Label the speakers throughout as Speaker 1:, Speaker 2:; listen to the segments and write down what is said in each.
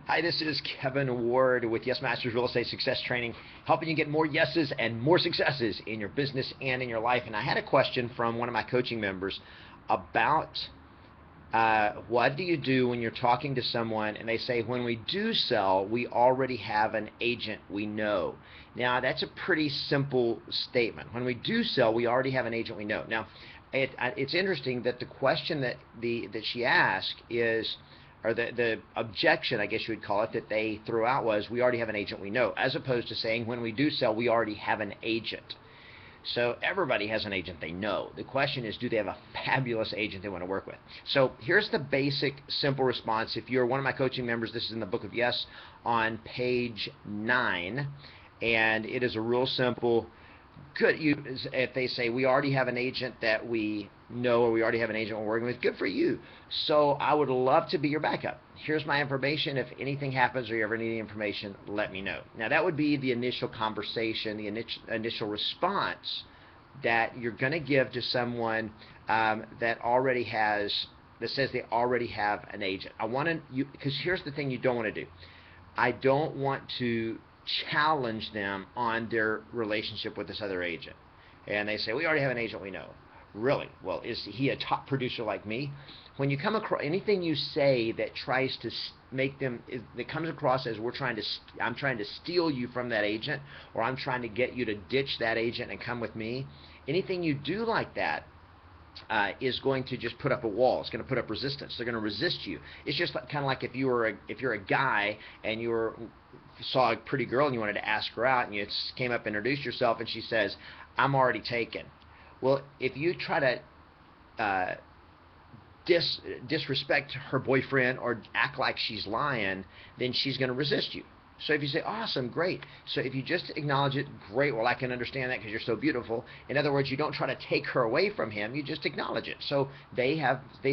Speaker 1: Hi, this is Kevin Ward with Yes Masters Real Estate Success Training, helping you get more yeses and more successes in your business and in your life. And I had a question from one of my coaching members about what do you do when you're talking to someone and they say, when we do sell, we already have an agent we know. Now, that's a pretty simple statement. When we do sell, we already have an agent we know. Now, it's interesting that the question that she asked is, or the objection, I guess you would call it, that they threw out was, we already have an agent we know, as opposed to saying, when we do sell, we already have an agent. So everybody has an agent they know. The question is, do they have a fabulous agent they want to work with? So here's the basic, simple response. If you're one of my coaching members, this is in the Book of Yes on page 9, and it is a real simple, if they say, we already have an agent that we know, or we already have an agent we're working with, good for you. So I would love to be your backup. Here's my information. If anything happens or you ever need any information, let me know. Now, that would be the initial conversation, the initial response that you're going to give to someone that says they already have an agent. Because here's the thing you don't want to do. I don't want to challenge them on their relationship with this other agent. And they say, we already have an agent we know. Really? Well, is he a top producer like me? When you come across anything you say that tries to make them, that comes across as I'm trying to steal you from that agent, or I'm trying to get you to ditch that agent and come with me, anything you do like that is going to just put up a wall. It's going to put up resistance. They're going to resist you. It's just kind of like if you're a guy and saw a pretty girl and you wanted to ask her out, and you came up and introduced yourself, and she says, I'm already taken. Well, if you try to disrespect her boyfriend or act like she's lying, then she's going to resist you. So if you say, awesome, great. So if you just acknowledge it, great, well, I can understand that because you're so beautiful. In other words, you don't try to take her away from him, you just acknowledge it. So they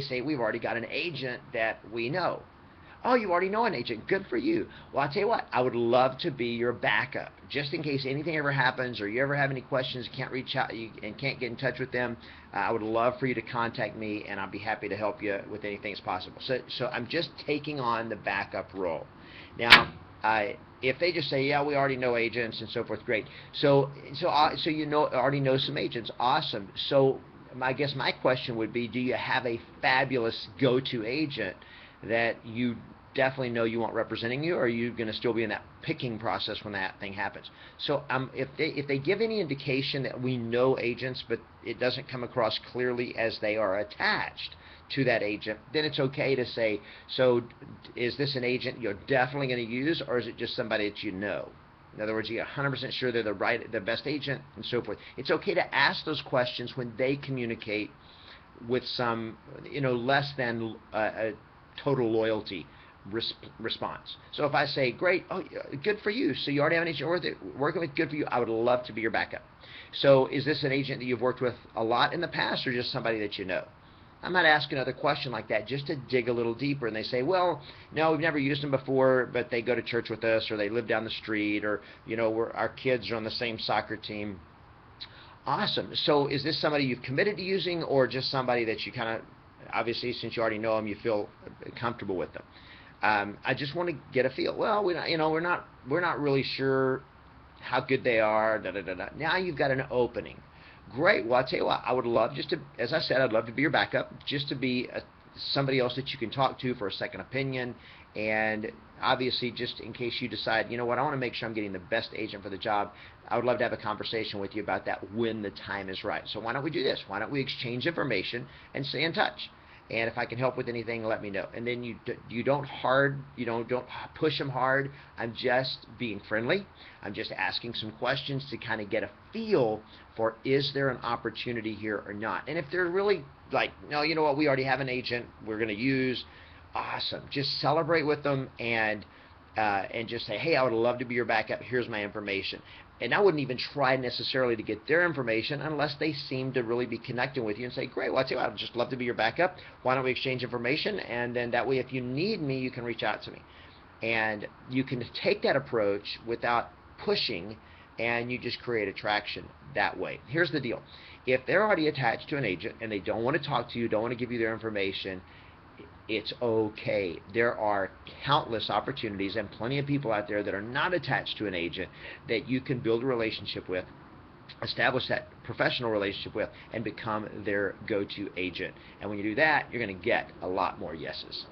Speaker 1: say, we've already got an agent that we know. Oh, you already know an agent. Good for you. Well, I'll tell you what, I would love to be your backup. Just in case anything ever happens or you ever have any questions, can't reach out and can't get in touch with them, I would love for you to contact me, and I'll be happy to help you with anything that's possible. So I'm just taking on the backup role. Now, if they just say, yeah, we already know agents and so forth, great. So you already know some agents. Awesome. So I guess my question would be, do you have a fabulous go-to agent that you definitely know you want representing you, or are you going to still be in that picking process when that thing happens? So if they give any indication that we know agents, but it doesn't come across clearly as they are attached to that agent, then it's okay to say, so is this an agent you're definitely going to use, or is it just somebody that you know? In other words, you're 100% sure they're the best agent and so forth. It's okay to ask those questions when they communicate with some, less than a total loyalty response. So if I say, great, oh, good for you, so you already have an agent working with, good for you, I would love to be your backup. So is this an agent that you've worked with a lot in the past, or just somebody that you know? I might ask another question like that just to dig a little deeper, and they say, well, no, we've never used them before, but they go to church with us, or they live down the street, or our kids are on the same soccer team. Awesome. So is this somebody you've committed to using, or just somebody that you kind of, obviously, since you already know them, you feel comfortable with them? I just want to get a feel. Well, we're not really sure how good they are. Now you've got an opening. Great. Well, I'll tell you what, I would love as I said, I'd love to be your backup, just to be somebody else that you can talk to for a second opinion. And obviously, just in case you decide, you know what, I want to make sure I'm getting the best agent for the job, I would love to have a conversation with you about that when the time is right. So why don't we do this? Why don't we exchange information and stay in touch? And if I can help with anything, let me know. And then you don't push them hard. I'm just being friendly. I'm just asking some questions to kind of get a feel for, is there an opportunity here or not? And if they're really like, no, you know what, we already have an agent we're going to use, awesome. Just celebrate with them and just say, hey, I would love to be your backup. Here's my information. And I wouldn't even try necessarily to get their information unless they seem to really be connecting with you and say, great, well, I'll tell you what, I'd just love to be your backup. Why don't we exchange information? And then that way, if you need me, you can reach out to me. And you can take that approach without pushing, and you just create attraction that way. Here's the deal. If they're already attached to an agent and they don't want to talk to you, don't want to give you their information, It's okay. There are countless opportunities and plenty of people out there that are not attached to an agent that you can build a relationship with, establish that professional relationship with, and become their go-to agent. And when you do that, you're going to get a lot more yeses.